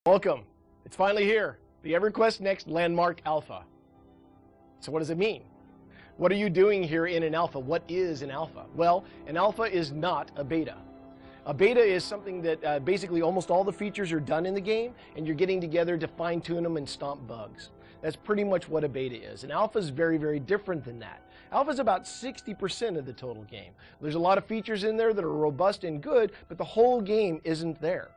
Welcome. It's finally here, the EverQuest Next Landmark Alpha. So what does it mean? What are you doing here in an alpha? What is an alpha? Well, an alpha is not a beta. A beta is something that basically almost all the features are done in the game, and you're getting together to fine-tune them and stomp bugs. That's pretty much what a beta is. An alpha is very, very different than that. Alpha is about 60% of the total game. There's a lot of features in there that are robust and good, but the whole game isn't there.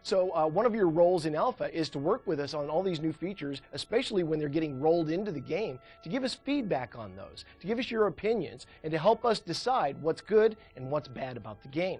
So one of your roles in Alpha is to work with us on all these new features, especially when they're getting rolled into the game, to give us feedback on those, to give us your opinions, and to help us decide what's good and what's bad about the game.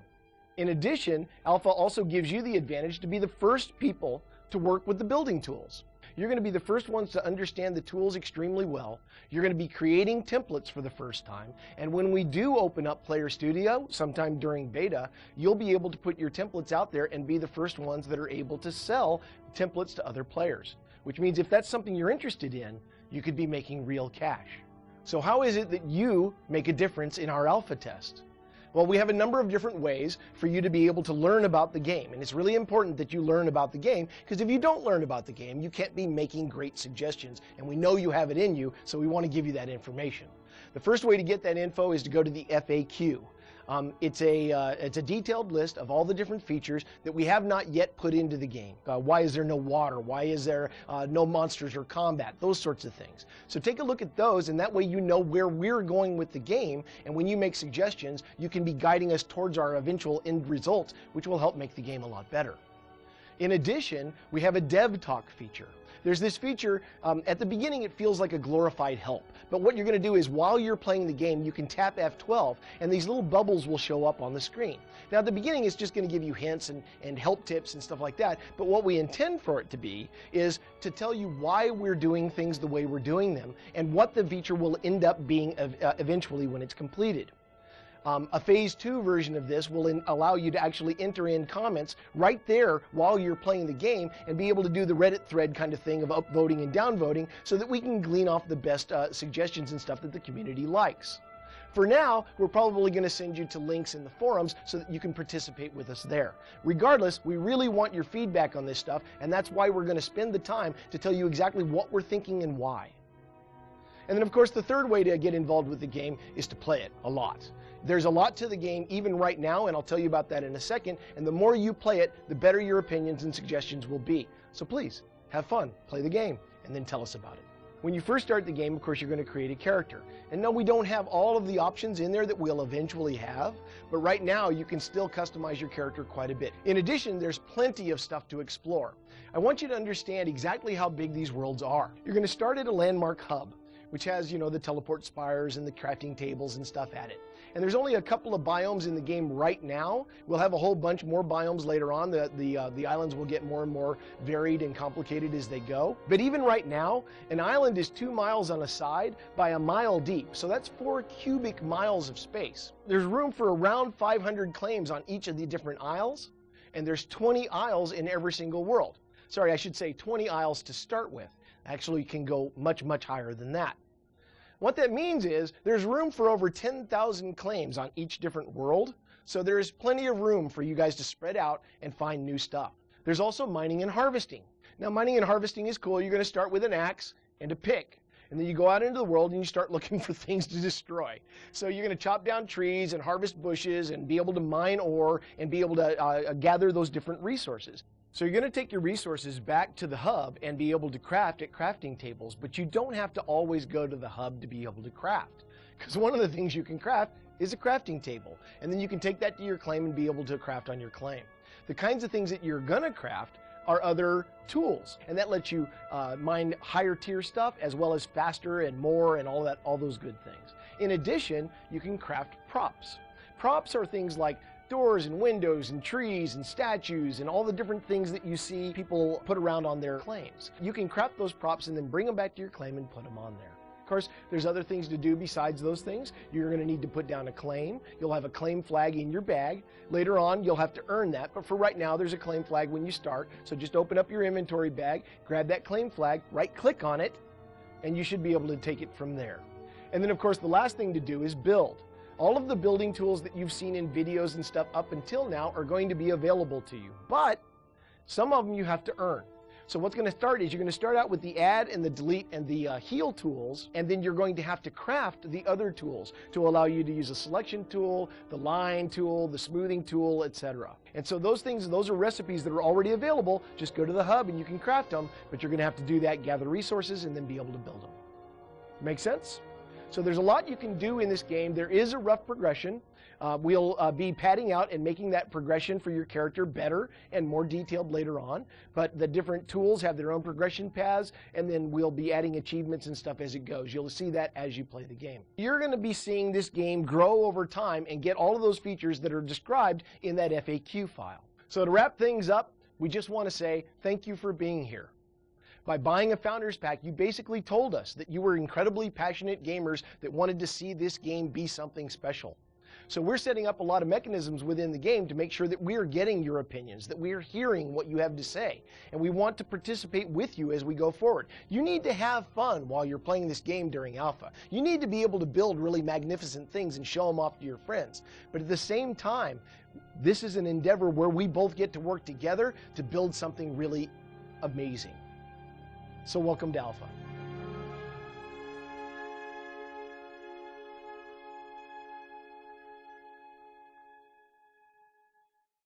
In addition, Alpha also gives you the advantage to be the first people to work with the building tools. You're going to be the first ones to understand the tools extremely well. You're going to be creating templates for the first time. And when we do open up Player Studio, sometime during beta, you'll be able to put your templates out there and be the first ones that are able to sell templates to other players. Which means if that's something you're interested in, you could be making real cash. So how is it that you make a difference in our alpha test? Well, we have a number of different ways for you to be able to learn about the game. And it's really important that you learn about the game, because if you don't learn about the game, you can't be making great suggestions. And we know you have it in you, so we want to give you that information. The first way to get that info is to go to the FAQ. It's a detailed list of all the different features that we have not yet put into the game. Why is there no water? Why is there no monsters or combat? Those sorts of things. So take a look at those, and that way you know where we're going with the game, and when you make suggestions, you can be guiding us towards our eventual end results, which will help make the game a lot better. In addition, we have a Dev Talk feature. There's this feature, at the beginning it feels like a glorified help, but what you're going to do is while you're playing the game, you can tap F12 and these little bubbles will show up on the screen. Now at the beginning it's just going to give you hints and help tips and stuff like that, but what we intend for it to be is to tell you why we're doing things the way we're doing them and what the feature will end up being eventually when it's completed. A phase 2 version of this will allow you to actually enter in comments right there while you're playing the game and be able to do the Reddit thread kind of thing of upvoting and downvoting so that we can glean off the best suggestions and stuff that the community likes. For now, we're probably going to send you to links in the forums so that you can participate with us there. Regardless, we really want your feedback on this stuff, and that's why we're going to spend the time to tell you exactly what we're thinking and why. And then, of course, the third way to get involved with the game is to play it a lot. There's a lot to the game even right now, and I'll tell you about that in a second, and the more you play it, the better your opinions and suggestions will be. So please, have fun, play the game, and then tell us about it. When you first start the game, of course, you're going to create a character. And no, we don't have all of the options in there that we'll eventually have, but right now you can still customize your character quite a bit. In addition, there's plenty of stuff to explore. I want you to understand exactly how big these worlds are. You're going to start at a landmark hub, which has, the teleport spires and the crafting tables and stuff at it. And there's only a couple of biomes in the game right now. We'll have a whole bunch more biomes later on. The islands will get more and more varied and complicated as they go. But even right now, an island is 2 miles on a side by a mile deep. So that's 4 cubic miles of space. There's room for around 500 claims on each of the different isles. And there's 20 isles in every single world. Sorry, I should say 20 isles to start with. Actually, you can go much, much higher than that. What that means is there's room for over 10,000 claims on each different world, so there's plenty of room for you guys to spread out and find new stuff. There's also mining and harvesting. Now, mining and harvesting is cool. You're going to start with an axe and a pick, and then you go out into the world and you start looking for things to destroy. So you're going to chop down trees and harvest bushes and be able to mine ore and be able to gather those different resources. So you're going to take your resources back to the hub and be able to craft at crafting tables, but you don't have to always go to the hub to be able to craft. Because one of the things you can craft is a crafting table, and then you can take that to your claim and be able to craft on your claim. The kinds of things that you're going to craft are other tools, and that lets you mine higher tier stuff as well as faster and more and all those good things. In addition, you can craft props. Props are things like doors and windows and trees and statues and all the different things that you see people put around on their claims. You can craft those props and then bring them back to your claim and put them on there. Of course, there's other things to do besides those things. You're going to need to put down a claim. You'll have a claim flag in your bag. Later on, you'll have to earn that, but for right now, there's a claim flag when you start. So just open up your inventory bag, grab that claim flag, right-click on it, and you should be able to take it from there. And then, of course, the last thing to do is build. All of the building tools that you've seen in videos and stuff up until now are going to be available to you, but Some of them you have to earn. So what's going to start is you're going to start out with the add and the delete and the heal tools, and then you're going to have to craft the other tools to allow you to use a selection tool, the line tool, the smoothing tool, etc. And so those are recipes that are already available. Just go to the hub and you can craft them, but you're going to have to do that, gather resources, and then be able to build them. Make sense? So there's a lot you can do in this game. There is a rough progression. We'll be padding out and making that progression for your character better and more detailed later on. But the different tools have their own progression paths, and then we'll be adding achievements and stuff as it goes. You'll see that as you play the game. You're going to be seeing this game grow over time and get all of those features that are described in that FAQ file. So to wrap things up, we just want to say thank you for being here. By buying a Founders Pack, you basically told us that you were incredibly passionate gamers that wanted to see this game be something special. So we're setting up a lot of mechanisms within the game to make sure that we're getting your opinions, that we're hearing what you have to say. And we want to participate with you as we go forward. You need to have fun while you're playing this game during alpha. You need to be able to build really magnificent things and show them off to your friends. But at the same time, this is an endeavor where we both get to work together to build something really amazing. So welcome to alpha.